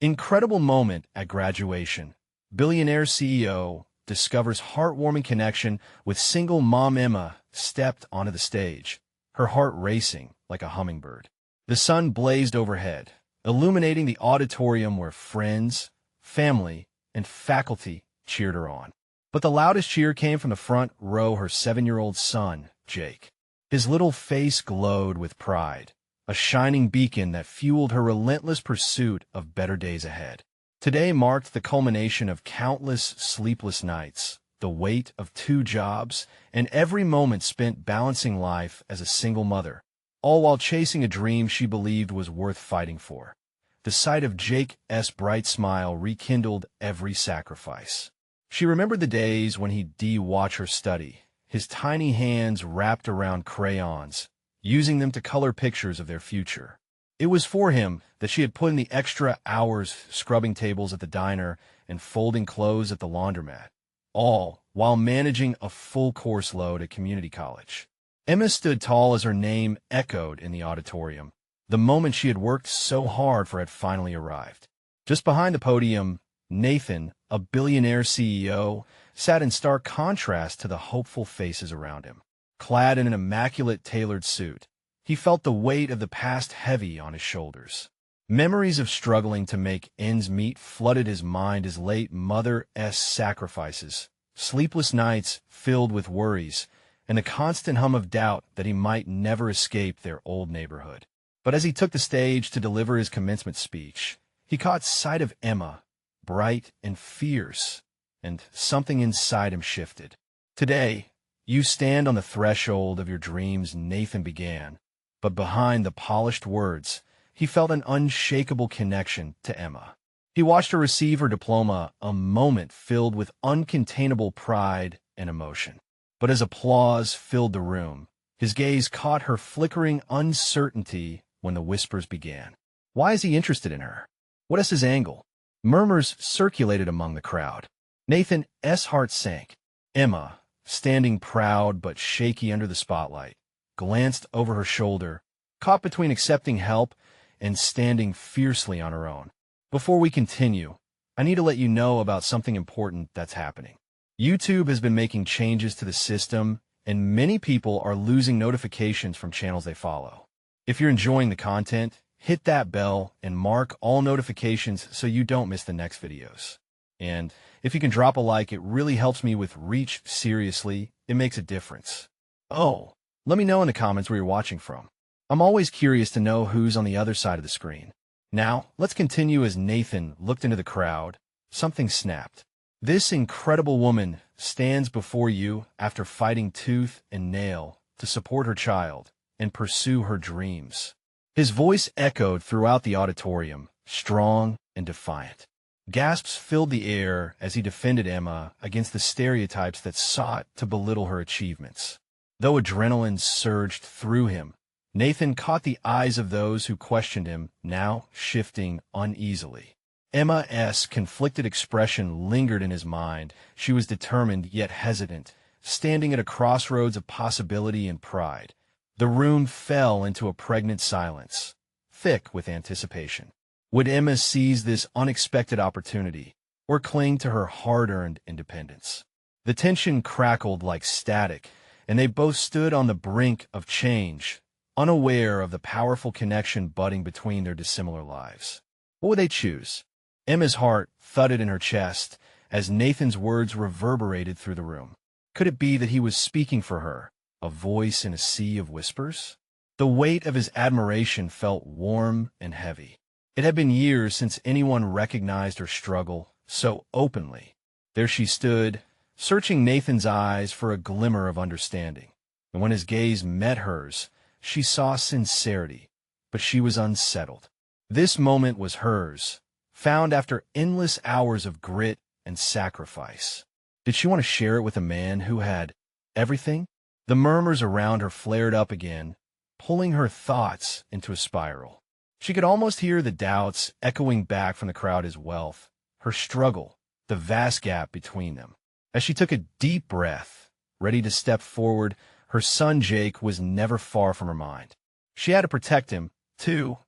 Incredible moment at graduation. Billionaire CEO discovers heartwarming connection with single mom. Emma stepped onto the stage, her heart racing like a hummingbird. The sun blazed overhead, illuminating the auditorium where friends, family, and faculty cheered her on. But the loudest cheer came from the front row, her 7-year-old son, Jake. His little face glowed with pride, a shining beacon that fueled her relentless pursuit of better days ahead. Today marked the culmination of countless sleepless nights, the weight of 2 jobs, and every moment spent balancing life as a single mother, all while chasing a dream she believed was worth fighting for. The sight of Jake's bright smile rekindled every sacrifice. She remembered the days when he'd watch her study, his tiny hands wrapped around crayons, using them to color pictures of their future. It was for him that she had put in the extra hours scrubbing tables at the diner and folding clothes at the laundromat, all while managing a full course load at community college. Emma stood tall as her name echoed in the auditorium. The moment she had worked so hard for had finally arrived. Just behind the podium, Nathan, a billionaire CEO, sat in stark contrast to the hopeful faces around him. Clad in an immaculate tailored suit, he felt the weight of the past heavy on his shoulders. Memories of struggling to make ends meet flooded his mind, his late mother's sacrifices, sleepless nights filled with worries, and the constant hum of doubt that he might never escape their old neighborhood. But as he took the stage to deliver his commencement speech, he caught sight of Emma, bright and fierce, and something inside him shifted. "Today, you stand on the threshold of your dreams," Nathan began, but behind the polished words, he felt an unshakable connection to Emma. He watched her receive her diploma, a moment filled with uncontainable pride and emotion. But as applause filled the room, his gaze caught her flickering uncertainty when the whispers began. Why is he interested in her? What is his angle? Murmurs circulated among the crowd. Nathan's heart sank. Emma, standing proud but shaky under the spotlight, glanced over her shoulder, caught between accepting help and standing fiercely on her own. "Before we continue, I need to let you know about something important that's happening. YouTube has been making changes to the system, and many people are losing notifications from channels they follow. If you're enjoying the content, hit that bell and mark all notifications so you don't miss the next videos. And if you can drop a like, it really helps me with reach. Seriously, it makes a difference. Oh, let me know in the comments where you're watching from. I'm always curious to know who's on the other side of the screen. Now, let's continue. As Nathan looked into the crowd, something snapped. This incredible woman stands before you after fighting tooth and nail to support her child and pursue her dreams. His voice echoed throughout the auditorium, strong and defiant. Gasps filled the air as he defended Emma against the stereotypes that sought to belittle her achievements. Though adrenaline surged through him, Nathan caught the eyes of those who questioned him, now shifting uneasily. Emma's conflicted expression lingered in his mind. She was determined yet hesitant, standing at a crossroads of possibility and pride. The room fell into a pregnant silence, thick with anticipation. Would Emma seize this unexpected opportunity, or cling to her hard-earned independence? The tension crackled like static, and they both stood on the brink of change, unaware of the powerful connection budding between their dissimilar lives. What would they choose? Emma's heart thudded in her chest as Nathan's words reverberated through the room. Could it be that he was speaking for her, a voice in a sea of whispers? The weight of his admiration felt warm and heavy. It had been years since anyone recognized her struggle so openly. There she stood, searching Nathan's eyes for a glimmer of understanding. And when his gaze met hers, she saw sincerity, but she was unsettled. This moment was hers, found after endless hours of grit and sacrifice. Did she want to share it with a man who had everything? The murmurs around her flared up again, pulling her thoughts into a spiral. She could almost hear the doubts echoing back from the crowd. His wealth, her struggle, the vast gap between them. As she took a deep breath, ready to step forward, her son Jake was never far from her mind. She had to protect him, too,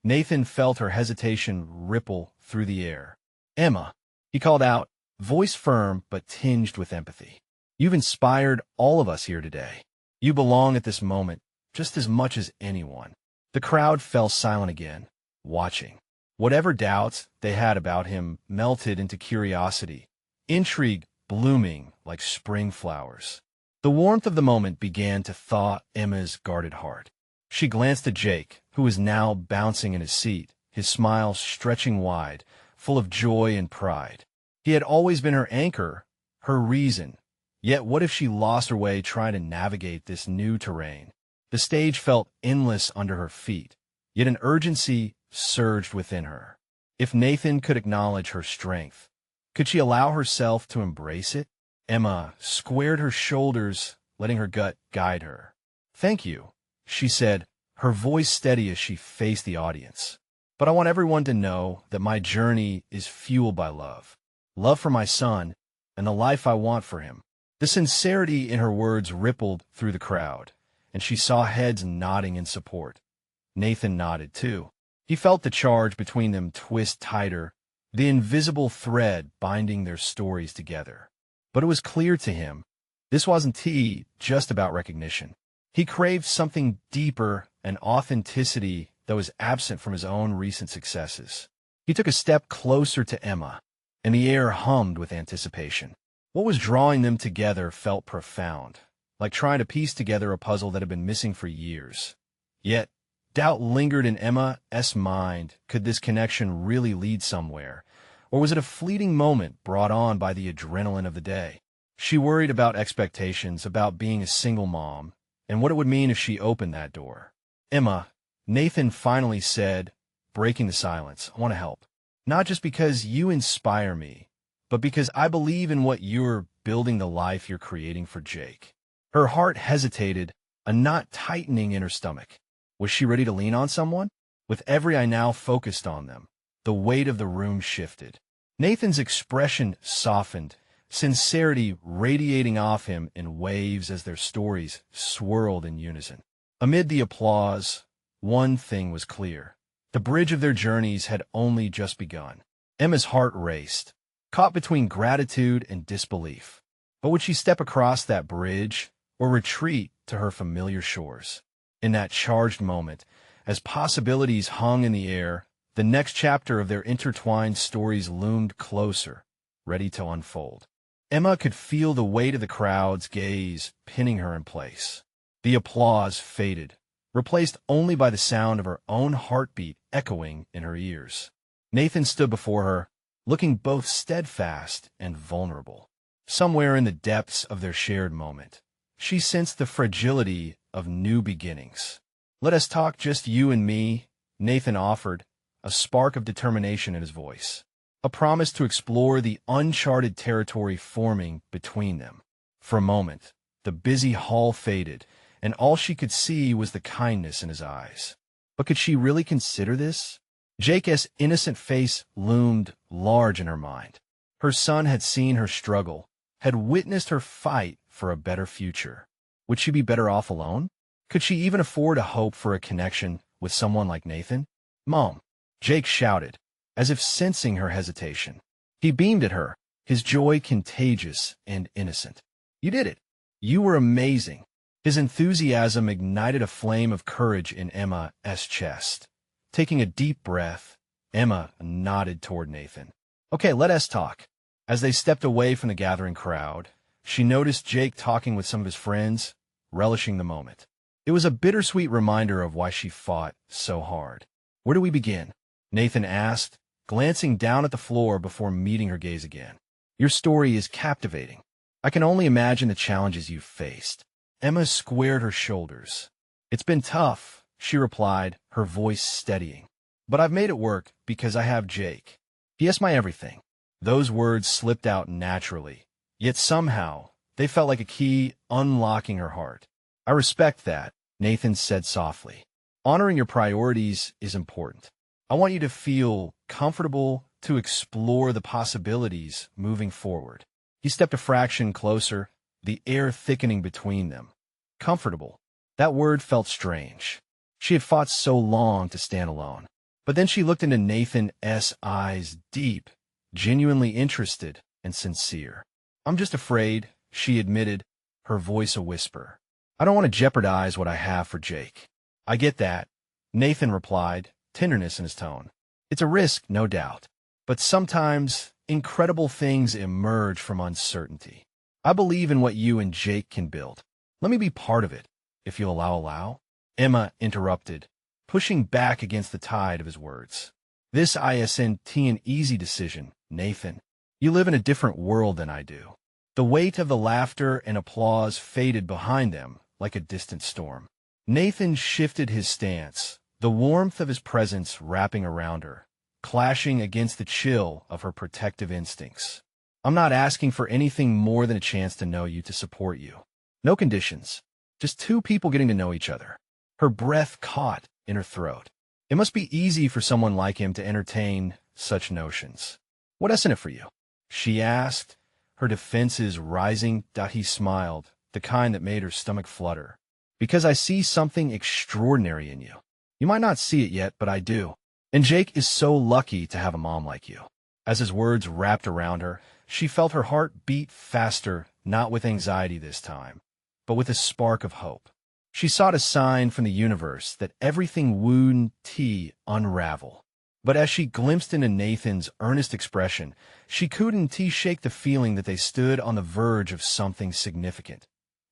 Nathan felt her hesitation ripple through the air. "Emma," he called out, voice firm but tinged with empathy. "You've inspired all of us here today. You belong at this moment just as much as anyone." The crowd fell silent again, watching. Whatever doubts they had about him melted into curiosity, intrigue blooming like spring flowers. The warmth of the moment began to thaw Emma's guarded heart. She glanced at Jake, who was now bouncing in his seat, his smile stretching wide, full of joy and pride. He had always been her anchor, her reason. Yet what if she lost her way trying to navigate this new terrain? The stage felt endless under her feet, yet an urgency surged within her. If Nathan could acknowledge her strength, could she allow herself to embrace it? Emma squared her shoulders, letting her gut guide her. "Thank you," she said, her voice steady as she faced the audience. "But I want everyone to know that my journey is fueled by love. Love for my son and the life I want for him." The sincerity in her words rippled through the crowd, and she saw heads nodding in support. Nathan nodded too. He felt the charge between them twist tighter, the invisible thread binding their stories together. But it was clear to him, this wasn't just about recognition. He craved something deeper, an authenticity that was absent from his own recent successes. He took a step closer to Emma, and the air hummed with anticipation. What was drawing them together felt profound, like trying to piece together a puzzle that had been missing for years. Yet, doubt lingered in Emma's mind. Could this connection really lead somewhere? Or was it a fleeting moment brought on by the adrenaline of the day? She worried about expectations, about being a single mom, and what it would mean if she opened that door. "Emma," Nathan finally said, breaking the silence, "I want to help. Not just because you inspire me, but because I believe in what you're building, the life you're creating for Jake." Her heart hesitated, a knot tightening in her stomach. Was she ready to lean on someone? With every eye now focused on them, the weight of the room shifted. Nathan's expression softened, sincerity radiating off him in waves as their stories swirled in unison. Amid the applause, one thing was clear. The bridge of their journeys had only just begun. Emma's heart raced, caught between gratitude and disbelief. But would she step across that bridge or retreat to her familiar shores? In that charged moment, as possibilities hung in the air, the next chapter of their intertwined stories loomed closer, ready to unfold. Emma could feel the weight of the crowd's gaze pinning her in place. The applause faded, replaced only by the sound of her own heartbeat echoing in her ears. Nathan stood before her, looking both steadfast and vulnerable. Somewhere in the depths of their shared moment, she sensed the fragility of new beginnings. "Let us talk, just you and me," Nathan offered, a spark of determination in his voice, a promise to explore the uncharted territory forming between them. For a moment, the busy hall faded, and all she could see was the kindness in his eyes. But could she really consider this? Jake's innocent face loomed large in her mind. Her son had seen her struggle, had witnessed her fight for a better future. Would she be better off alone? Could she even afford a hope for a connection with someone like Nathan? "Mom," Jake shouted, as if sensing her hesitation. He beamed at her, his joy contagious and innocent. "You did it. You were amazing." His enthusiasm ignited a flame of courage in Emma's chest. Taking a deep breath, Emma nodded toward Nathan. "Okay, let us talk." As they stepped away from the gathering crowd, she noticed Jake talking with some of his friends, relishing the moment. It was a bittersweet reminder of why she fought so hard. "Where do we begin?" Nathan asked, glancing down at the floor before meeting her gaze again. "Your story is captivating. I can only imagine the challenges you've faced." Emma squared her shoulders. "It's been tough," she replied, her voice steadying. "But I've made it work because I have Jake. He is my everything." Those words slipped out naturally, yet somehow they felt like a key unlocking her heart. "I respect that," Nathan said softly. "Honoring your priorities is important. I want you to feel comfortable to explore the possibilities moving forward." He stepped a fraction closer, the air thickening between them. Comfortable. That word felt strange. She had fought so long to stand alone. But then she looked into Nathan's eyes, deep, genuinely interested and sincere. "I'm just afraid," she admitted, her voice a whisper. "I don't want to jeopardize what I have for Jake." "I get that," Nathan replied, tenderness in his tone. "It's a risk, no doubt. But sometimes incredible things emerge from uncertainty. I believe in what you and Jake can build. Let me be part of it, if you'll allow." Emma interrupted, pushing back against the tide of his words. "This isn't an easy decision, Nathan. You live in a different world than I do." The weight of the laughter and applause faded behind them like a distant storm. Nathan shifted his stance, the warmth of his presence wrapping around her, clashing against the chill of her protective instincts. "I'm not asking for anything more than a chance to know you, to support you. No conditions. Just two people getting to know each other." Her breath caught in her throat. It must be easy for someone like him to entertain such notions. "What isn't it for you?" she asked, her defenses rising. He smiled, the kind that made her stomach flutter. "Because I see something extraordinary in you. You might not see it yet, but I do. And Jake is so lucky to have a mom like you." As his words wrapped around her, she felt her heart beat faster, not with anxiety this time, but with a spark of hope. She sought a sign from the universe that everything would unravel. But as she glimpsed into Nathan's earnest expression, she couldn't shake the feeling that they stood on the verge of something significant.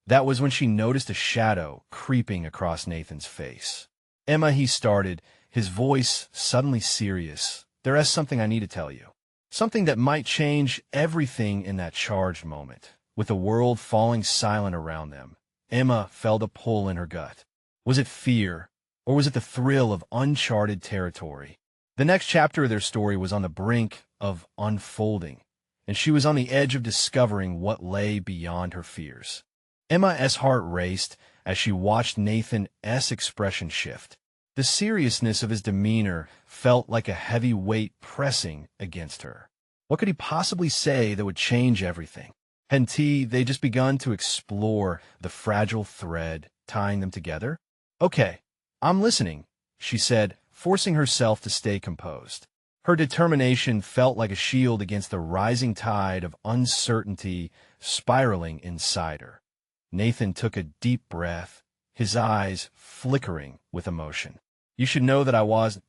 That was when she noticed a shadow creeping across Nathan's face. "Emma," he started, his voice suddenly serious, "there is something I need to tell you. Something that might change everything." In that charged moment, with the world falling silent around them, Emma felt a pull in her gut. Was it fear, or was it the thrill of uncharted territory? The next chapter of their story was on the brink of unfolding, and she was on the edge of discovering what lay beyond her fears. Emma's heart raced as she watched Nathan's expression shift. The seriousness of his demeanor felt like a heavy weight pressing against her. What could he possibly say that would change everything? Hadn't they just begun to explore the fragile thread tying them together? "Okay, I'm listening," she said, forcing herself to stay composed. Her determination felt like a shield against the rising tide of uncertainty spiraling inside her. Nathan took a deep breath, his eyes flickering with emotion. "You should know that I wasn't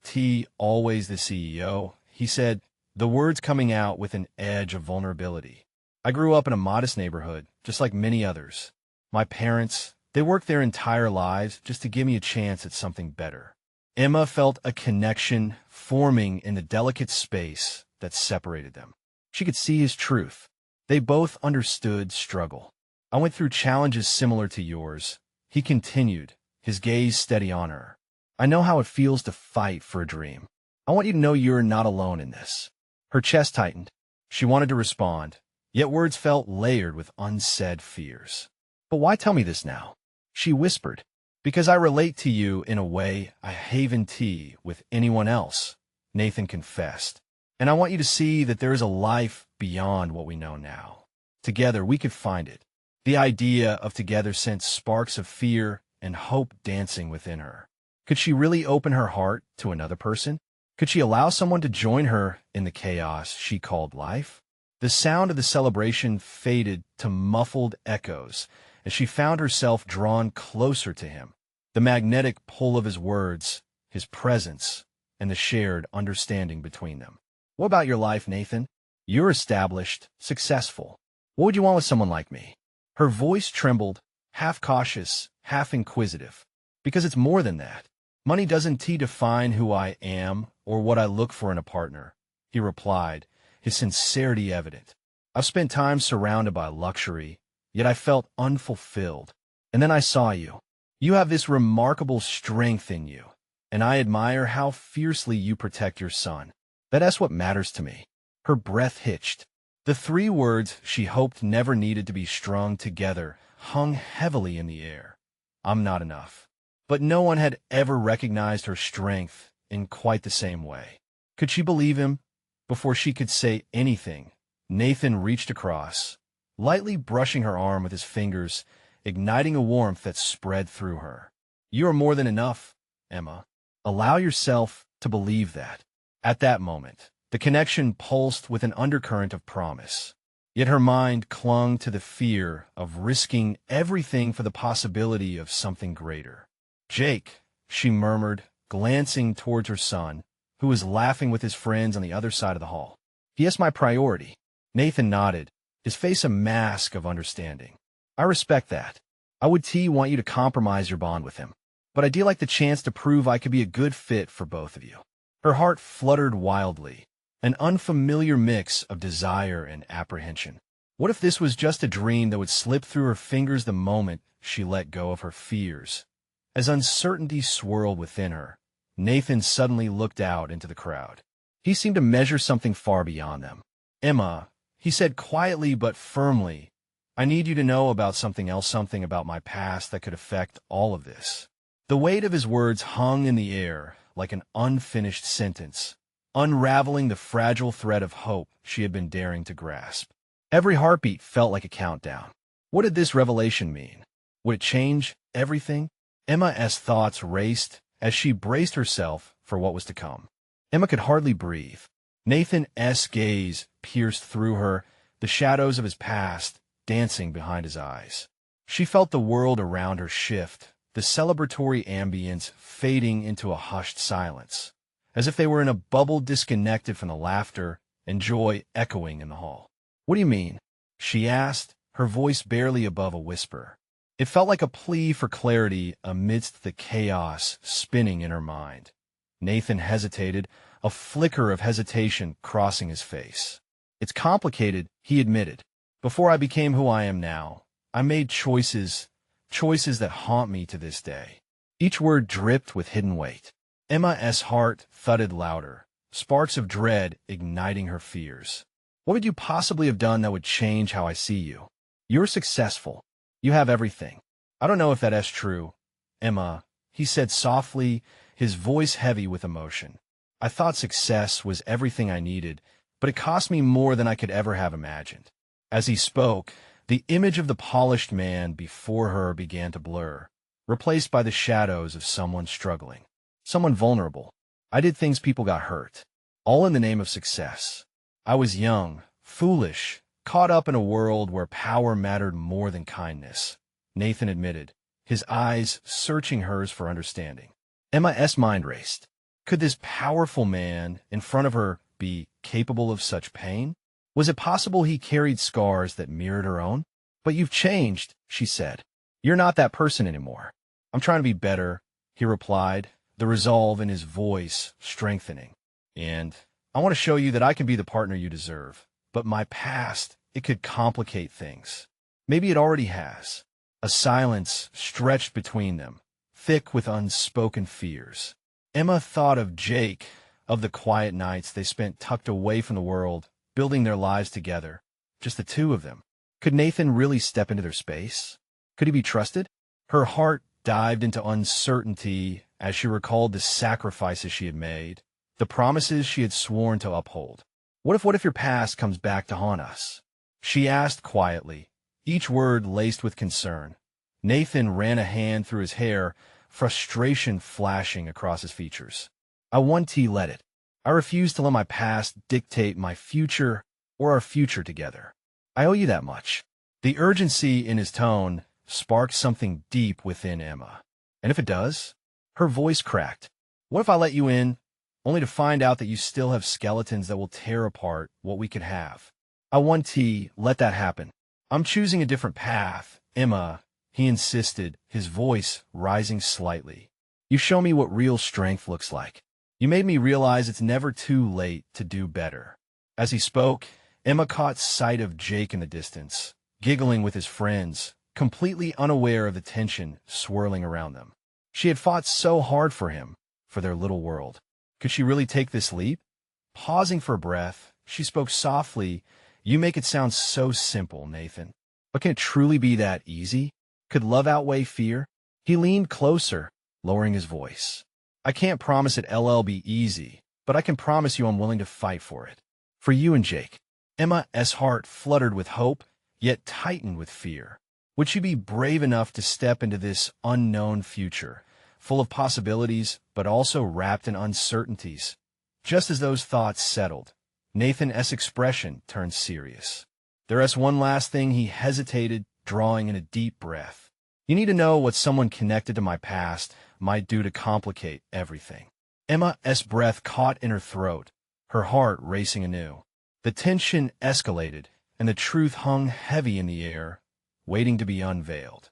always the CEO," he said, the words coming out with an edge of vulnerability. "I grew up in a modest neighborhood, just like many others. My parents, they worked their entire lives just to give me a chance at something better." Emma felt a connection forming in the delicate space that separated them. She could see his truth. They both understood struggle. "I went through challenges similar to yours," he continued, his gaze steady on her. "I know how it feels to fight for a dream. I want you to know you're not alone in this." Her chest tightened. She wanted to respond, yet words felt layered with unsaid fears. "But why tell me this now?" she whispered. "Because I relate to you in a way I haven't with anyone else," Nathan confessed. "And I want you to see that there is a life beyond what we know now. Together we could find it." The idea of together sent sparks of fear and hope dancing within her. Could she really open her heart to another person? Could she allow someone to join her in the chaos she called life? The sound of the celebration faded to muffled echoes as she found herself drawn closer to him. The magnetic pull of his words, his presence, and the shared understanding between them. "What about your life, Nathan? You're established, successful. What would you want with someone like me?" Her voice trembled, half cautious, half inquisitive. "Because it's more than that. Money doesn't define who I am or what I look for in a partner," he replied, his sincerity evident. "I've spent time surrounded by luxury, yet I felt unfulfilled. And then I saw you. You have this remarkable strength in you, and I admire how fiercely you protect your son. That's what matters to me." Her breath hitched. The three words she hoped never needed to be strung together hung heavily in the air. "I'm not enough." But no one had ever recognized her strength in quite the same way. Could she believe him? Before she could say anything, Nathan reached across, lightly brushing her arm with his fingers, igniting a warmth that spread through her. "You are more than enough, Emma. Allow yourself to believe that. At that moment, the connection pulsed with an undercurrent of promise. Yet her mind clung to the fear of risking everything for the possibility of something greater. "Jake," she murmured, glancing towards her son, who was laughing with his friends on the other side of the hall. "He is my priority." Nathan nodded, his face a mask of understanding. "I respect that. I would want you to compromise your bond with him. But I do like the chance to prove I could be a good fit for both of you." Her heart fluttered wildly, an unfamiliar mix of desire and apprehension. What if this was just a dream that would slip through her fingers the moment she let go of her fears? As uncertainty swirled within her, Nathan suddenly looked out into the crowd. He seemed to measure something far beyond them. "Emma," he said quietly but firmly, "I need you to know about something else, something about my past that could affect all of this." The weight of his words hung in the air like an unfinished sentence, unraveling the fragile thread of hope she had been daring to grasp. Every heartbeat felt like a countdown. What did this revelation mean? Would it change everything? Emma's thoughts raced as she braced herself for what was to come. Emma could hardly breathe. Nathan's gaze pierced through her, the shadows of his past dancing behind his eyes. She felt the world around her shift, the celebratory ambience fading into a hushed silence, as if they were in a bubble disconnected from the laughter and joy echoing in the hall. "What do you mean?" she asked, her voice barely above a whisper. It felt like a plea for clarity amidst the chaos spinning in her mind. Nathan hesitated, a flicker of hesitation crossing his face. "It's complicated," he admitted. "Before I became who I am now, I made choices that haunt me to this day." Each word dripped with hidden weight. Emma's heart thudded louder, sparks of dread igniting her fears. "What would you possibly have done that would change how I see you? You're successful. You have everything." "I don't know if that's true, Emma," he said softly, his voice heavy with emotion. "I thought success was everything I needed, but it cost me more than I could ever have imagined." As he spoke, the image of the polished man before her began to blur, replaced by the shadows of someone struggling, someone vulnerable. "I did things, people got hurt, all in the name of success. I was young, foolish, caught up in a world where power mattered more than kindness," Nathan admitted, his eyes searching hers for understanding. Emma's mind raced. Could this powerful man in front of her be capable of such pain? Was it possible he carried scars that mirrored her own? "But you've changed," she said. "You're not that person anymore." "I'm trying to be better," he replied, the resolve in his voice strengthening. "And I want to show you that I can be the partner you deserve. But my past, it could complicate things. Maybe it already has." A silence stretched between them, thick with unspoken fears. Emma thought of Jake, of the quiet nights they spent tucked away from the world, building their lives together, just the two of them. Could Nathan really step into their space? Could he be trusted? Her heart dived into uncertainty as she recalled the sacrifices she had made, the promises she had sworn to uphold. What if your past comes back to haunt us?" she asked quietly, each word laced with concern. Nathan ran a hand through his hair, frustration flashing across his features. "I won't let it. I refuse to let my past dictate my future or our future together. I owe you that much." The urgency in his tone sparked something deep within Emma. "And if it does?" Her voice cracked. "What if I let you in, only to find out that you still have skeletons that will tear apart what we could have? I won't let that happen. I'm choosing a different path, Emma," he insisted, his voice rising slightly. "You show me what real strength looks like. You made me realize it's never too late to do better." As he spoke, Emma caught sight of Jake in the distance, giggling with his friends, completely unaware of the tension swirling around them. She had fought so hard for him, for their little world. Could she really take this leap? Pausing for breath, she spoke softly, "You make it sound so simple, Nathan. But can it truly be that easy? Could love outweigh fear?" He leaned closer, lowering his voice. "I can't promise it'll be easy, but I can promise you I'm willing to fight for it. For you and Jake." Emma's heart fluttered with hope, yet tightened with fear. Would she be brave enough to step into this unknown future, full of possibilities, but also wrapped in uncertainties. Just as those thoughts settled, Nathan's expression turned serious. There's one last thing he hesitated, drawing in a deep breath. You need to know what someone connected to my past might do to complicate everything. Emma's breath caught in her throat, her heart racing anew. The tension escalated, and the truth hung heavy in the air, waiting to be unveiled.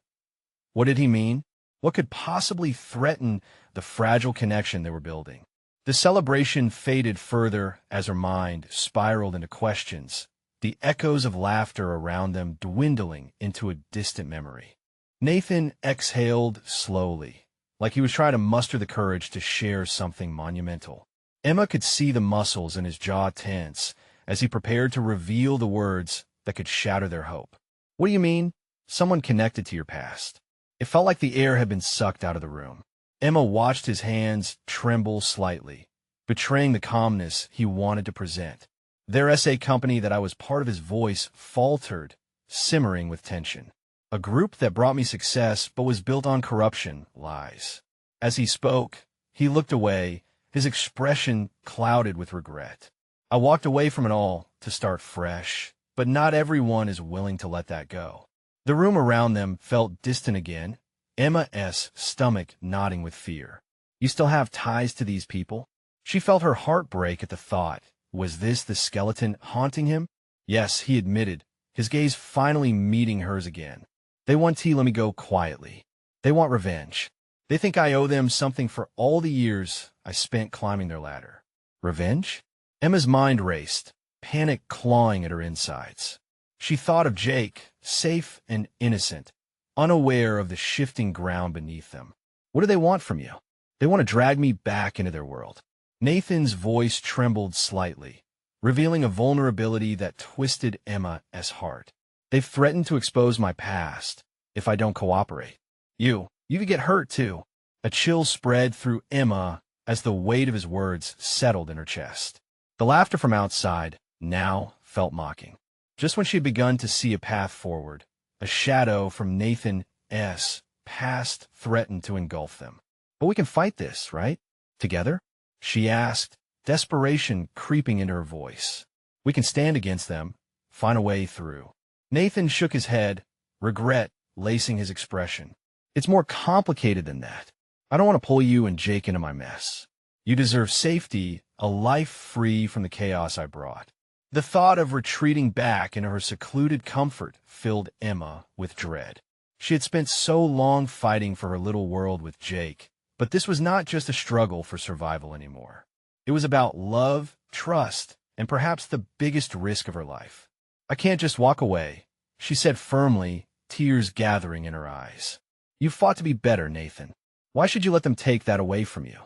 What did he mean? What could possibly threaten the fragile connection they were building? The celebration faded further as her mind spiraled into questions, the echoes of laughter around them dwindling into a distant memory. Nathan exhaled slowly, like he was trying to muster the courage to share something monumental. Emma could see the muscles in his jaw tense as he prepared to reveal the words that could shatter their hope. What do you mean? Someone connected to your past. It felt like the air had been sucked out of the room. Emma watched his hands tremble slightly, betraying the calmness he wanted to present. Their essay company that I was part of, his voice faltered, simmering with tension. A group that brought me success but was built on corruption, lies. As he spoke, he looked away, his expression clouded with regret. I walked away from it all to start fresh, but not everyone is willing to let that go. The room around them felt distant again, Emma's stomach knotting with fear. You still have ties to these people? She felt her heart break at the thought. Was this the skeleton haunting him? Yes, he admitted, his gaze finally meeting hers again. They want tea, let me go quietly. They want revenge. They think I owe them something for all the years I spent climbing their ladder. Revenge? Emma's mind raced, panic clawing at her insides. She thought of Jake, safe and innocent, unaware of the shifting ground beneath them. What do they want from you? They want to drag me back into their world. Nathan's voice trembled slightly, revealing a vulnerability that twisted Emma's heart. They've threatened to expose my past if I don't cooperate. You could get hurt too. A chill spread through Emma as the weight of his words settled in her chest. The laughter from outside now felt mocking. Just when she had begun to see a path forward, a shadow from Nathan's past threatened to engulf them. But we can fight this, right? Together? She asked, desperation creeping into her voice. We can stand against them, find a way through. Nathan shook his head, regret lacing his expression. It's more complicated than that. I don't want to pull you and Jake into my mess. You deserve safety, a life free from the chaos I brought. The thought of retreating back into her secluded comfort filled Emma with dread. She had spent so long fighting for her little world with Jake, but this was not just a struggle for survival anymore. It was about love, trust, and perhaps the biggest risk of her life. I can't just walk away, she said firmly, tears gathering in her eyes. You fought to be better, Nathan. Why should you let them take that away from you?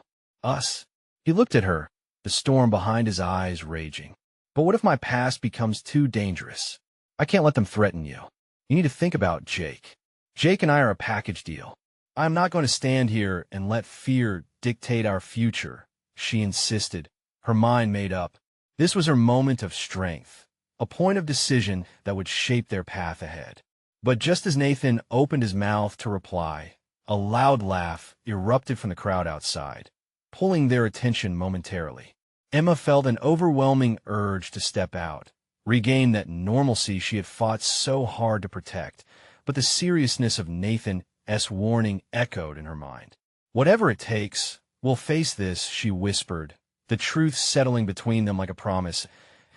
Us? He looked at her, the storm behind his eyes raging. But what if my past becomes too dangerous? I can't let them threaten you. You need to think about Jake. Jake and I are a package deal. I'm not going to stand here and let fear dictate our future, she insisted, her mind made up. This was her moment of strength, a point of decision that would shape their path ahead. But just as Nathan opened his mouth to reply, a loud laugh erupted from the crowd outside, pulling their attention momentarily. Emma felt an overwhelming urge to step out, regain that normalcy she had fought so hard to protect, but the seriousness of Nathan's warning echoed in her mind. Whatever it takes, we'll face this, she whispered, the truth settling between them like a promise.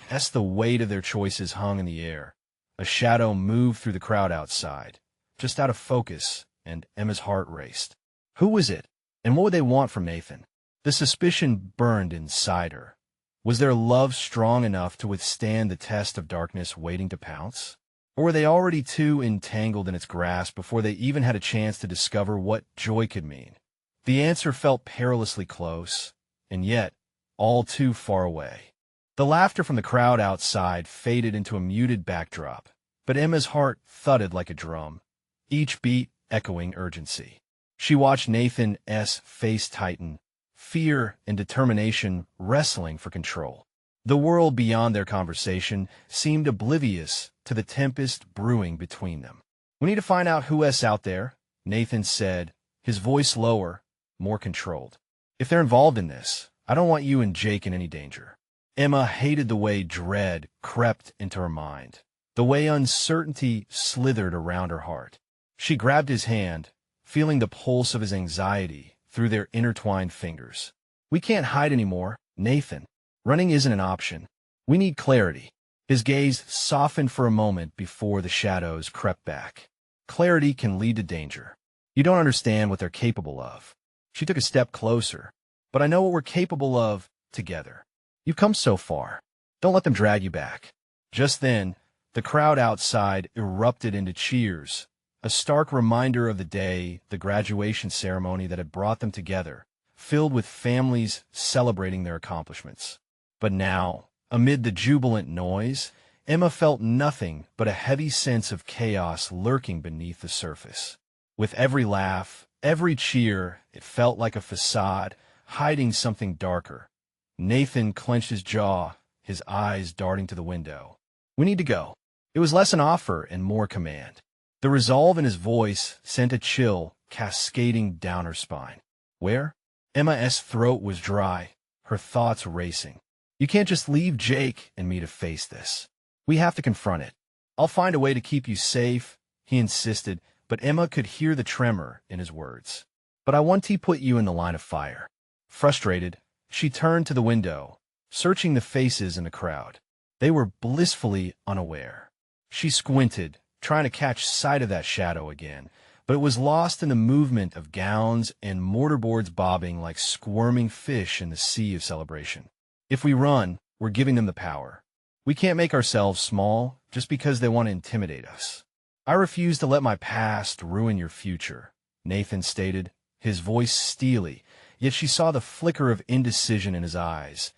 As the weight of their choices hung in the air, a shadow moved through the crowd outside, just out of focus, and Emma's heart raced. Who was it, and what would they want from Nathan? The suspicion burned inside her. Was their love strong enough to withstand the test of darkness waiting to pounce? Or were they already too entangled in its grasp before they even had a chance to discover what joy could mean? The answer felt perilously close, and yet all too far away. The laughter from the crowd outside faded into a muted backdrop, but Emma's heart thudded like a drum, each beat echoing urgency. She watched Nathan's face tighten, fear and determination wrestling for control. The world beyond their conversation seemed oblivious to the tempest brewing between them. We need to find out who's out there, Nathan said, his voice lower, more controlled. If they're involved in this, I don't want you and Jake in any danger. Emma hated the way dread crept into her mind, the way uncertainty slithered around her heart. She grabbed his hand, feeling the pulse of his anxiety through their intertwined fingers. We can't hide anymore, Nathan. Running isn't an option. We need clarity. His gaze softened for a moment before the shadows crept back. Clarity can lead to danger. You don't understand what they're capable of. She took a step closer. But I know what we're capable of together. You've come so far. Don't let them drag you back. Just then, the crowd outside erupted into cheers, a stark reminder of the day, the graduation ceremony that had brought them together, filled with families celebrating their accomplishments. But now, amid the jubilant noise, Emma felt nothing but a heavy sense of chaos lurking beneath the surface. With every laugh, every cheer, it felt like a facade, hiding something darker. Nathan clenched his jaw, his eyes darting to the window. We need to go. It was less an offer and more command. The resolve in his voice sent a chill cascading down her spine. Where? Emma's throat was dry, her thoughts racing. You can't just leave Jake and me to face this. We have to confront it. I'll find a way to keep you safe, he insisted, but Emma could hear the tremor in his words. But I want to put you in the line of fire. Frustrated, she turned to the window, searching the faces in the crowd. They were blissfully unaware. She squinted, trying to catch sight of that shadow again, but it was lost in the movement of gowns and mortarboards bobbing like squirming fish in the sea of celebration. If we run, we're giving them the power. We can't make ourselves small just because they want to intimidate us. I refuse to let my past ruin your future, Nathan stated, his voice steely, yet she saw the flicker of indecision in his eyes.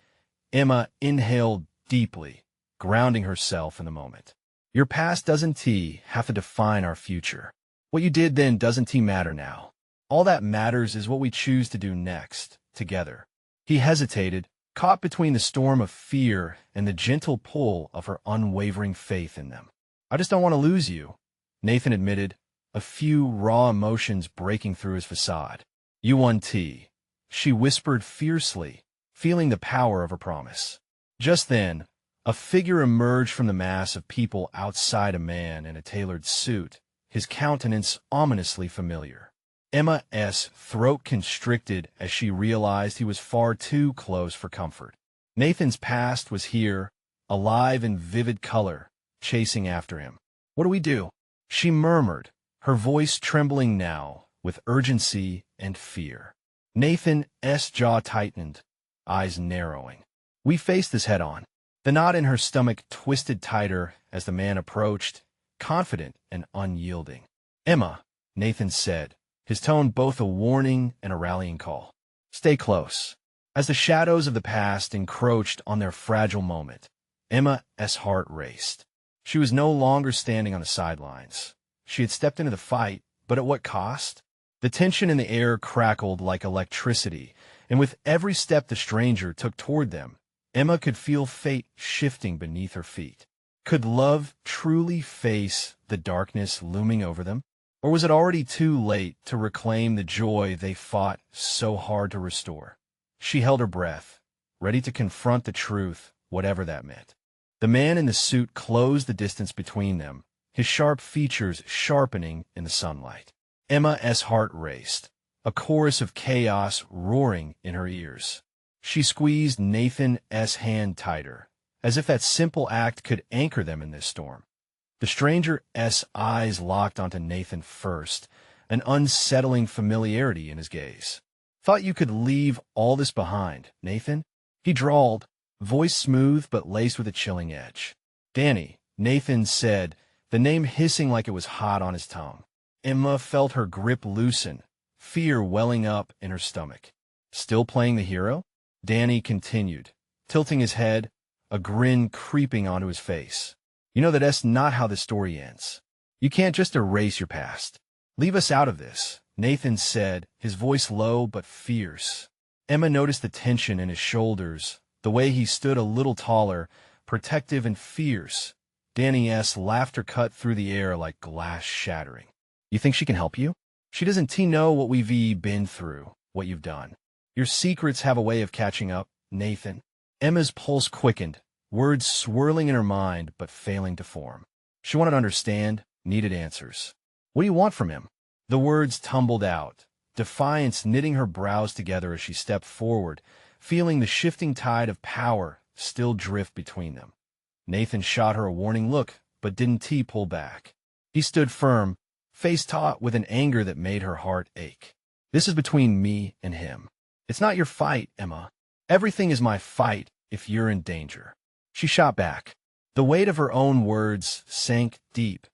Emma inhaled deeply, grounding herself in the moment. Your past doesn't have to define our future. What you did then doesn't matter now. All that matters is what we choose to do next, together. He hesitated, caught between the storm of fear and the gentle pull of her unwavering faith in them. I just don't want to lose you, Nathan admitted, a few raw emotions breaking through his facade. You won T, she whispered fiercely, feeling the power of her promise. Just then, a figure emerged from the mass of people outside, a man in a tailored suit, his countenance ominously familiar. Emma's throat constricted as she realized he was far too close for comfort. Nathan's past was here, alive in vivid color, chasing after him. What do we do? She murmured, her voice trembling now with urgency and fear. Nathan's jaw tightened, eyes narrowing. We face this head-on. The knot in her stomach twisted tighter as the man approached, confident and unyielding. Emma, Nathan said, his tone both a warning and a rallying call. Stay close. As the shadows of the past encroached on their fragile moment, Emma's heart raced. She was no longer standing on the sidelines. She had stepped into the fight, but at what cost? The tension in the air crackled like electricity, and with every step the stranger took toward them, Emma could feel fate shifting beneath her feet. Could love truly face the darkness looming over them? Or was it already too late to reclaim the joy they fought so hard to restore? She held her breath, ready to confront the truth, whatever that meant. The man in the suit closed the distance between them, his sharp features sharpening in the sunlight. Emma's heart raced, a chorus of chaos roaring in her ears. She squeezed Nathan's hand tighter, as if that simple act could anchor them in this storm. The stranger's eyes locked onto Nathan first, an unsettling familiarity in his gaze. Thought you could leave all this behind, Nathan? He drawled, voice smooth but laced with a chilling edge. Danny, Nathan said, the name hissing like it was hot on his tongue. Emma felt her grip loosen, fear welling up in her stomach. Still playing the hero? Danny continued, tilting his head, a grin creeping onto his face. You know that's not how this story ends. You can't just erase your past. Leave us out of this, Nathan said, his voice low but fierce. Emma noticed the tension in his shoulders, the way he stood a little taller, protective and fierce. Danny's laughter cut through the air like glass shattering. You think she can help you? She doesn't know what we've been through, what you've done. Your secrets have a way of catching up, Nathan. Emma's pulse quickened, words swirling in her mind but failing to form. She wanted to understand, needed answers. What do you want from him? The words tumbled out, defiance knitting her brows together as she stepped forward, feeling the shifting tide of power still drift between them. Nathan shot her a warning look, but didn't pull back. He stood firm, face taut with an anger that made her heart ache. This is between me and him. It's not your fight, Emma. Everything is my fight if you're in danger. She shot back. The weight of her own words sank deep.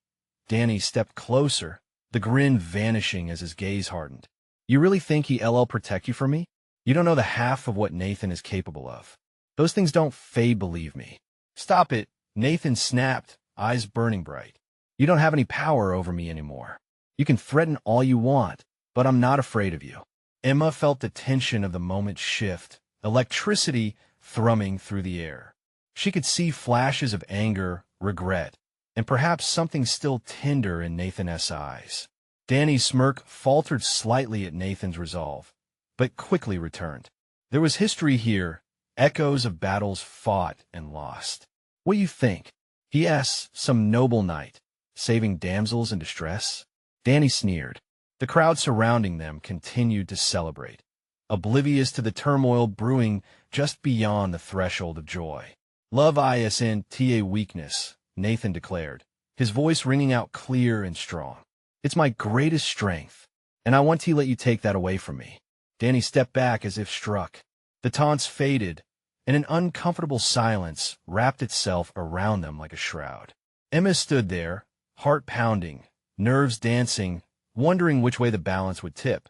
Danny stepped closer, the grin vanishing as his gaze hardened. You really think he'll protect you from me? You don't know the half of what Nathan is capable of. Those things don't fade, believe me. Stop it, Nathan snapped, eyes burning bright. You don't have any power over me anymore. You can threaten all you want, but I'm not afraid of you. Emma felt the tension of the moment shift, electricity thrumming through the air. She could see flashes of anger, regret, and perhaps something still tender in Nathan's eyes. Danny's smirk faltered slightly at Nathan's resolve, but quickly returned. There was history here, echoes of battles fought and lost. What do you think? He asked, some noble knight, saving damsels in distress? Danny sneered. The crowd surrounding them continued to celebrate, oblivious to the turmoil brewing just beyond the threshold of joy. Love isn't a weakness, Nathan declared, his voice ringing out clear and strong. It's my greatest strength, and I want to let you take that away from me. Danny stepped back as if struck. The taunts faded, and an uncomfortable silence wrapped itself around them like a shroud. Emma stood there, heart pounding, nerves dancing, wondering which way the balance would tip.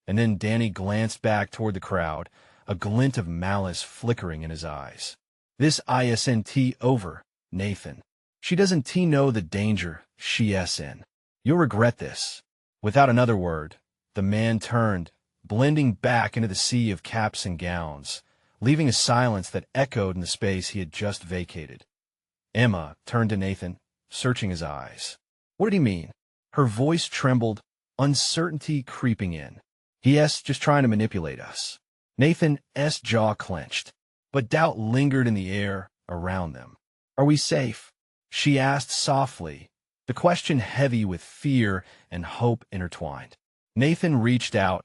And then Danny glanced back toward the crowd, a glint of malice flickering in his eyes. This isn't over, Nathan. She doesn't know the danger she's in. You'll regret this. Without another word, the man turned, blending back into the sea of caps and gowns, leaving a silence that echoed in the space he had just vacated. Emma turned to Nathan, searching his eyes. What did he mean? Her voice trembled, uncertainty creeping in. He's just trying to manipulate us. Nathan's jaw clenched, but doubt lingered in the air around them. Are we safe? She asked softly, the question heavy with fear and hope intertwined. Nathan reached out,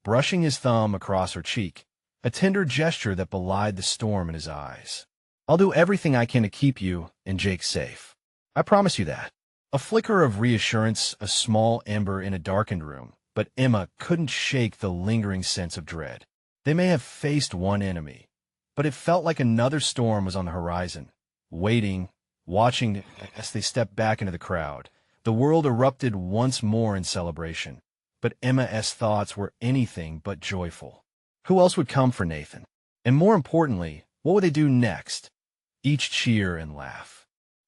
brushing his thumb across her cheek, a tender gesture that belied the storm in his eyes. I'll do everything I can to keep you and Jake safe. I promise you that. A flicker of reassurance, a small ember in a darkened room, but Emma couldn't shake the lingering sense of dread. They may have faced one enemy, but it felt like another storm was on the horizon, waiting, watching as they stepped back into the crowd. The world erupted once more in celebration, but Emma's thoughts were anything but joyful. Who else would come for Nathan? And more importantly, what would they do next? Each cheer and laugh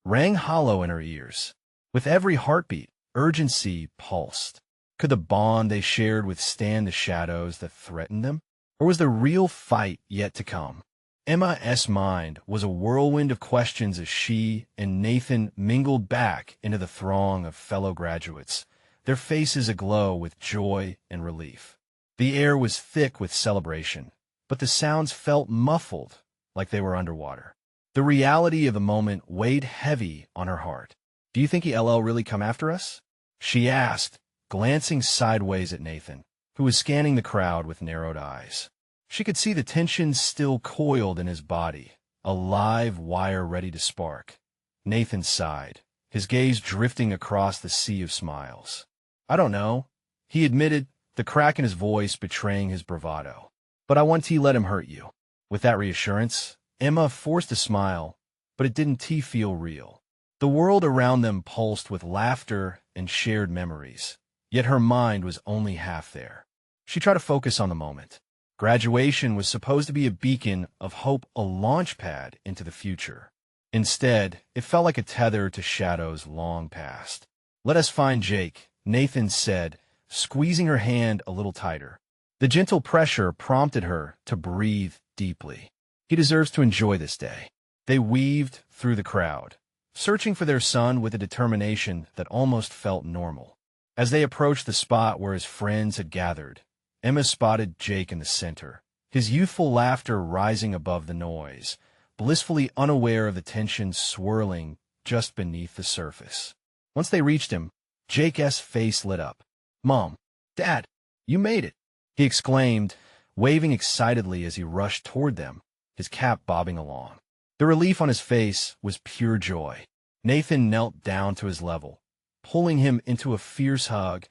rang hollow in her ears. With every heartbeat, urgency pulsed. Could the bond they shared withstand the shadows that threatened them? Or was the real fight yet to come? Emma's mind was a whirlwind of questions as she and Nathan mingled back into the throng of fellow graduates, their faces aglow with joy and relief. The air was thick with celebration, but the sounds felt muffled, like they were underwater. The reality of the moment weighed heavy on her heart. Do you think he'll really come after us? She asked, glancing sideways at Nathan, who was scanning the crowd with narrowed eyes. She could see the tension still coiled in his body, a live wire ready to spark. Nathan sighed, his gaze drifting across the sea of smiles. I don't know, he admitted, the crack in his voice betraying his bravado. But I want to let him hurt you. With that reassurance, Emma forced a smile, but it didn't feel real. The world around them pulsed with laughter and shared memories, yet her mind was only half there. She tried to focus on the moment. Graduation was supposed to be a beacon of hope, a launch pad into the future. Instead, it felt like a tether to shadows long past. Let us find Jake, Nathan said, squeezing her hand a little tighter. The gentle pressure prompted her to breathe deeply. He deserves to enjoy this day. They weaved through the crowd, searching for their son with a determination that almost felt normal. As they approached the spot where his friends had gathered, Emma spotted Jake in the center, his youthful laughter rising above the noise, blissfully unaware of the tension swirling just beneath the surface. Once they reached him, Jake's face lit up. "Mom, Dad, you made it!" he exclaimed, waving excitedly as he rushed toward them, his cap bobbing along. The relief on his face was pure joy. Nathan knelt down to his level, pulling him into a fierce hug,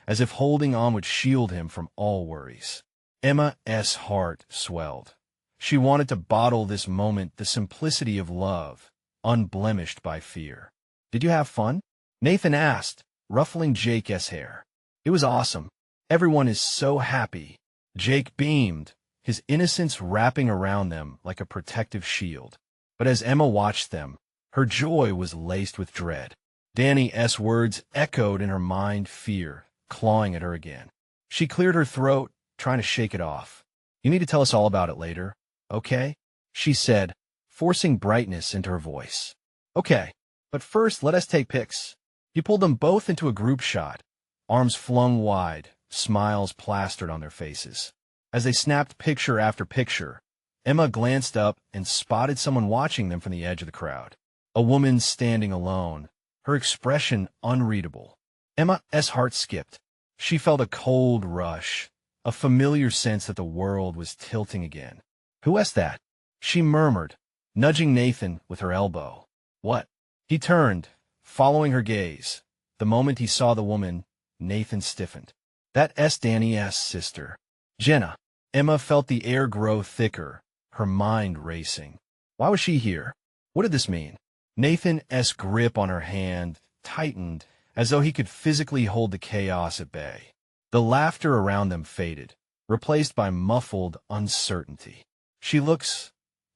as if holding on would shield him from all worries. Emma's heart swelled. She wanted to bottle this moment, the simplicity of love, unblemished by fear. "Did you have fun?" Nathan asked, ruffling Jake's hair. "It was awesome. Everyone is so happy." Jake beamed, his innocence wrapping around them like a protective shield. But as Emma watched them, her joy was laced with dread. Danny's words echoed in her mind, fear clawing at her again. She cleared her throat, trying to shake it off. "You need to tell us all about it later, okay?" she said, forcing brightness into her voice. "Okay, but first let us take pics." He pulled them both into a group shot, arms flung wide, smiles plastered on their faces. As they snapped picture after picture, Emma glanced up and spotted someone watching them from the edge of the crowd. A woman standing alone, her expression unreadable. Emma's heart skipped. She felt a cold rush, a familiar sense that the world was tilting again. "Who is that?" she murmured, nudging Nathan with her elbow. "What?" He turned, following her gaze. The moment he saw the woman, Nathan stiffened. "That's Danny's sister, Jenna." Emma felt the air grow thicker, her mind racing. Why was she here? What did this mean? Nathan's grip on her hand tightened, as though he could physically hold the chaos at bay. The laughter around them faded, replaced by muffled uncertainty. "She looks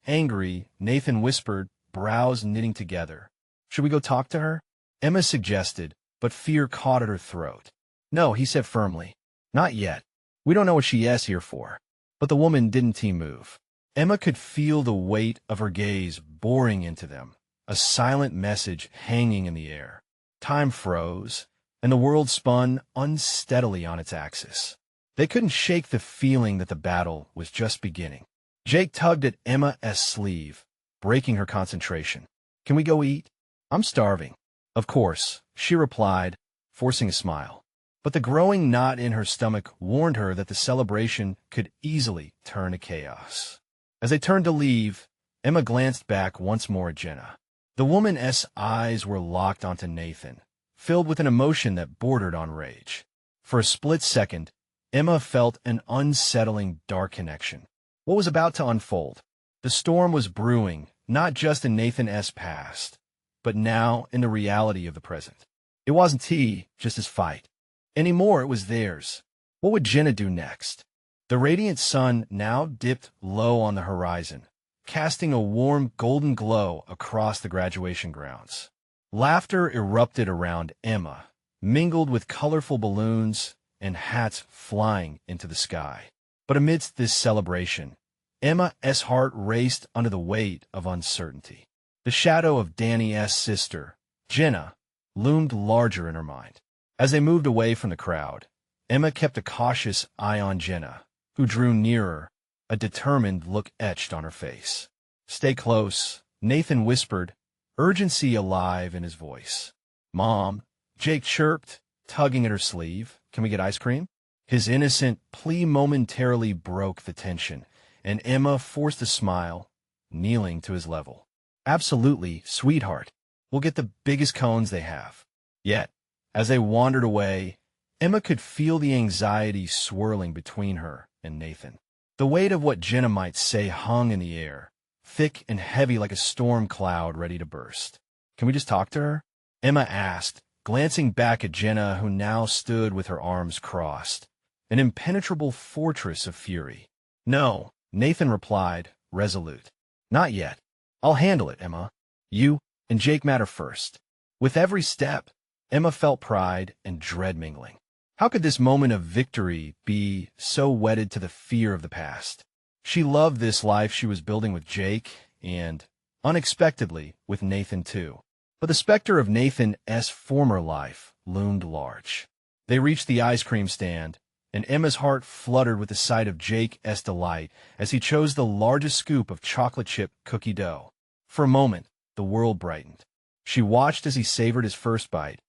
angry," Nathan whispered, brows knitting together. "Should we go talk to her?" Emma suggested, but fear caught at her throat. "No," he said firmly. "Not yet. We don't know what she is here for." But the woman didn't move. Emma could feel the weight of her gaze boring into them, a silent message hanging in the air. Time froze, and the world spun unsteadily on its axis. They couldn't shake the feeling that the battle was just beginning. Jake tugged at Emma's sleeve, breaking her concentration. "Can we go eat? I'm starving." "Of course," she replied, forcing a smile. But the growing knot in her stomach warned her that the celebration could easily turn to chaos. As they turned to leave, Emma glanced back once more at Jenna. The woman's eyes were locked onto Nathan, filled with an emotion that bordered on rage. For a split second, Emma felt an unsettling dark connection. What was about to unfold? The storm was brewing, not just in Nathan's past, but now in the reality of the present. It wasn't just his fight. Anymore, it was theirs. What would Jenna do next? The radiant sun now dipped low on the horizon, casting a warm golden glow across the graduation grounds. Laughter erupted around Emma, mingled with colorful balloons and hats flying into the sky. But amidst this celebration, Emma's heart raced under the weight of uncertainty. The shadow of Danny's sister, Jenna, loomed larger in her mind. As they moved away from the crowd, Emma kept a cautious eye on Jenna, who drew nearer, a determined look etched on her face. "Stay close," Nathan whispered, urgency alive in his voice. "Mom," Jake chirped, tugging at her sleeve. "Can we get ice cream?" His innocent plea momentarily broke the tension, and Emma forced a smile, kneeling to his level. "Absolutely, sweetheart. We'll get the biggest cones they have." Yet, as they wandered away, Emma could feel the anxiety swirling between her and Nathan. The weight of what Jenna might say hung in the air, thick and heavy like a storm cloud ready to burst. "Can we just talk to her?" Emma asked, glancing back at Jenna, who now stood with her arms crossed, an impenetrable fortress of fury. "No," Nathan replied, resolute. "Not yet. I'll handle it, Emma. You and Jake matter first." With every step, Emma felt pride and dread mingling. How could this moment of victory be so wedded to the fear of the past? She loved this life she was building with Jake and, unexpectedly, with Nathan too. But the specter of Nathan's former life loomed large. They reached the ice cream stand, and Emma's heart fluttered with the sight of Jake's delight as he chose the largest scoop of chocolate chip cookie dough. For a moment, the world brightened. She watched as he savored his first bite,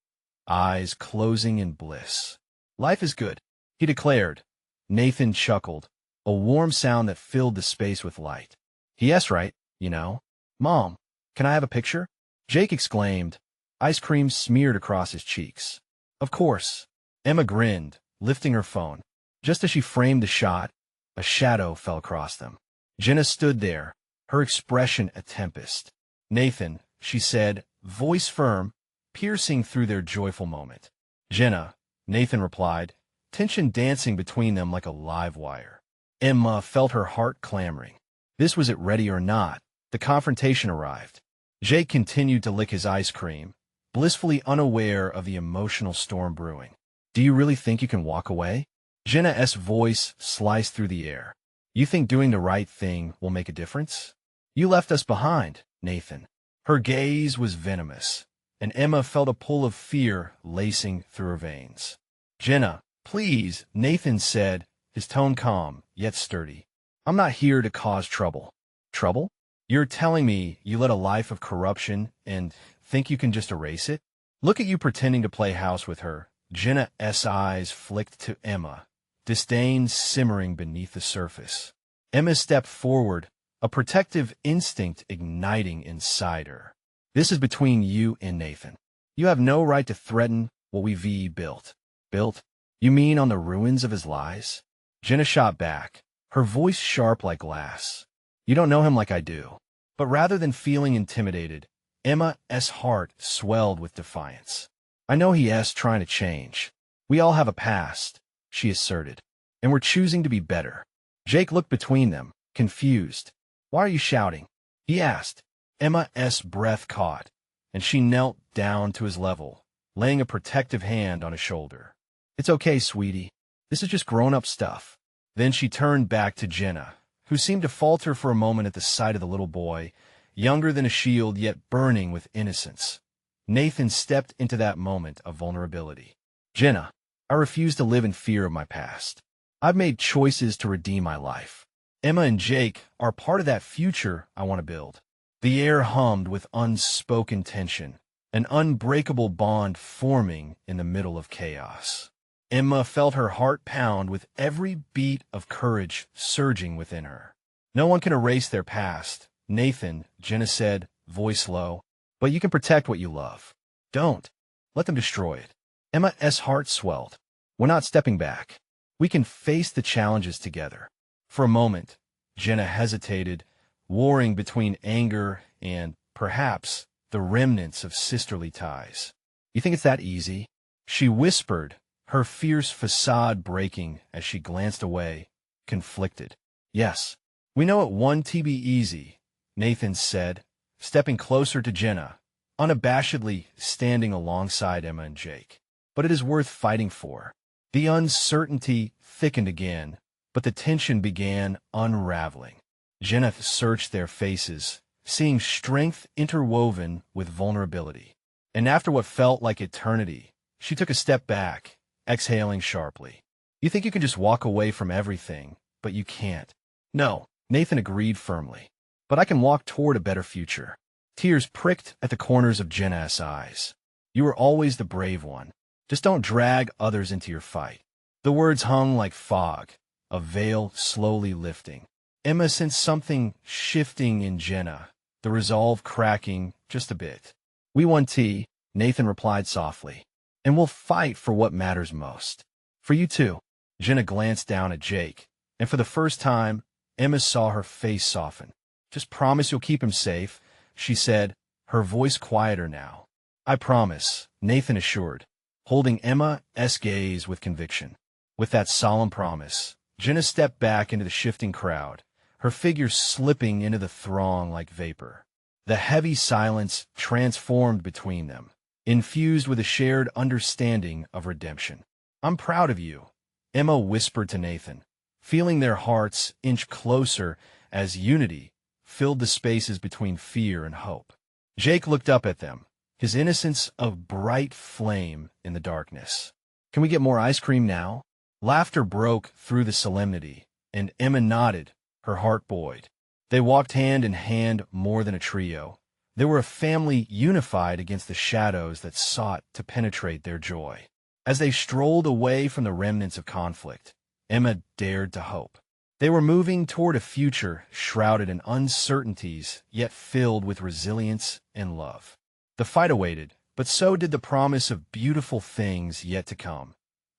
eyes closing in bliss. "Life is good," he declared. Nathan chuckled, a warm sound that filled the space with light. "Yes, right, you know. Mom, can I have a picture?" Jake exclaimed, ice cream smeared across his cheeks. "Of course." Emma grinned, lifting her phone. Just as she framed the shot, a shadow fell across them. Jenna stood there, her expression a tempest. "Nathan," she said, voice firm, piercing through their joyful moment. "Jenna," Nathan replied, tension dancing between them like a live wire. Emma felt her heart clamoring. This was it ready or not. The confrontation arrived. Jake continued to lick his ice cream, blissfully unaware of the emotional storm brewing. "Do you really think you can walk away?" Jenna's voice sliced through the air. "You think doing the right thing will make a difference? You left us behind, Nathan." Her gaze was venomous, and Emma felt a pull of fear lacing through her veins. "Jenna, please," Nathan said, his tone calm, yet sturdy. "I'm not here to cause trouble." "Trouble? You're telling me you led a life of corruption and think you can just erase it? Look at you pretending to play house with her." Jenna's eyes flicked to Emma, disdain simmering beneath the surface. Emma stepped forward, a protective instinct igniting inside her. "This is between you and Nathan. You have no right to threaten what we built." "Built? You mean on the ruins of his lies?" Jenna shot back, her voice sharp like glass. "You don't know him like I do." But rather than feeling intimidated, Emma's heart swelled with defiance. "I know he's trying to change. We all have a past," she asserted, "and we're choosing to be better." Jake looked between them, confused. "Why are you shouting?" he asked. Emma's breath caught, and she knelt down to his level, laying a protective hand on his shoulder. "It's okay, sweetie. This is just grown-up stuff." Then she turned back to Jenna, who seemed to falter for a moment at the sight of the little boy, younger than a shield yet burning with innocence. Nathan stepped into that moment of vulnerability. "Jenna, I refuse to live in fear of my past. I've made choices to redeem my life. Emma and Jake are part of that future I want to build." The air hummed with unspoken tension, an unbreakable bond forming in the middle of chaos. Emma felt her heart pound with every beat of courage surging within her. "No one can erase their past, Nathan," Jenna said, voice low, "but you can protect what you love. Don't let them destroy it." Emma's heart swelled. "We're not stepping back. We can face the challenges together." For a moment, Jenna hesitated, warring between anger and, perhaps, the remnants of sisterly ties. "You think it's that easy?" she whispered, her fierce facade breaking as she glanced away, conflicted. "Yes, we know it won't be easy," Nathan said, stepping closer to Jenna, unabashedly standing alongside Emma and Jake. "But it is worth fighting for." The uncertainty thickened again, but the tension began unraveling. Jenna searched their faces, seeing strength interwoven with vulnerability. And after what felt like eternity, she took a step back, exhaling sharply. "You think you can just walk away from everything, but you can't." "No," Nathan agreed firmly. "But I can walk toward a better future." Tears pricked at the corners of Jenna's eyes. "You were always the brave one. Just don't drag others into your fight." The words hung like fog, a veil slowly lifting. Emma sensed something shifting in Jenna, the resolve cracking just a bit. "We want tea," Nathan replied softly, "and we'll fight for what matters most. For you too." Jenna glanced down at Jake, and for the first time, Emma saw her face soften. "Just promise you'll keep him safe," she said, her voice quieter now. "I promise," Nathan assured, holding Emma's gaze with conviction. With that solemn promise, Jenna stepped back into the shifting crowd, her figure slipping into the throng like vapor. The heavy silence transformed between them, infused with a shared understanding of redemption. "I'm proud of you," Emma whispered to Nathan, feeling their hearts inch closer as unity filled the spaces between fear and hope. Jake looked up at them, his innocence a bright flame in the darkness. "Can we get more ice cream now?" Laughter broke through the solemnity, and Emma nodded, her heart buoyed. They walked hand in hand more than a trio. They were a family unified against the shadows that sought to penetrate their joy. As they strolled away from the remnants of conflict, Emma dared to hope. They were moving toward a future shrouded in uncertainties, yet filled with resilience and love. The fight awaited, but so did the promise of beautiful things yet to come.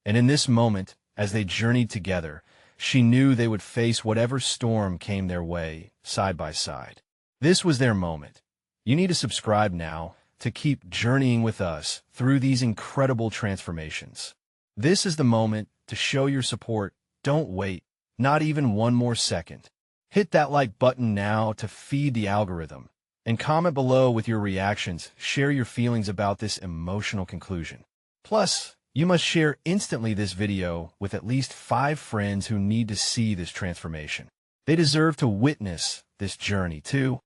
And in this moment, as they journeyed together, she knew they would face whatever storm came their way, side by side. This was their moment. You need to subscribe now to keep journeying with us through these incredible transformations. This is the moment to show your support. Don't wait, not even one more second. Hit that like button now to feed the algorithm, and comment below with your reactions. Share your feelings about this emotional conclusion. Plus, you must share instantly this video with at least 5 friends who need to see this transformation. They deserve to witness this journey too.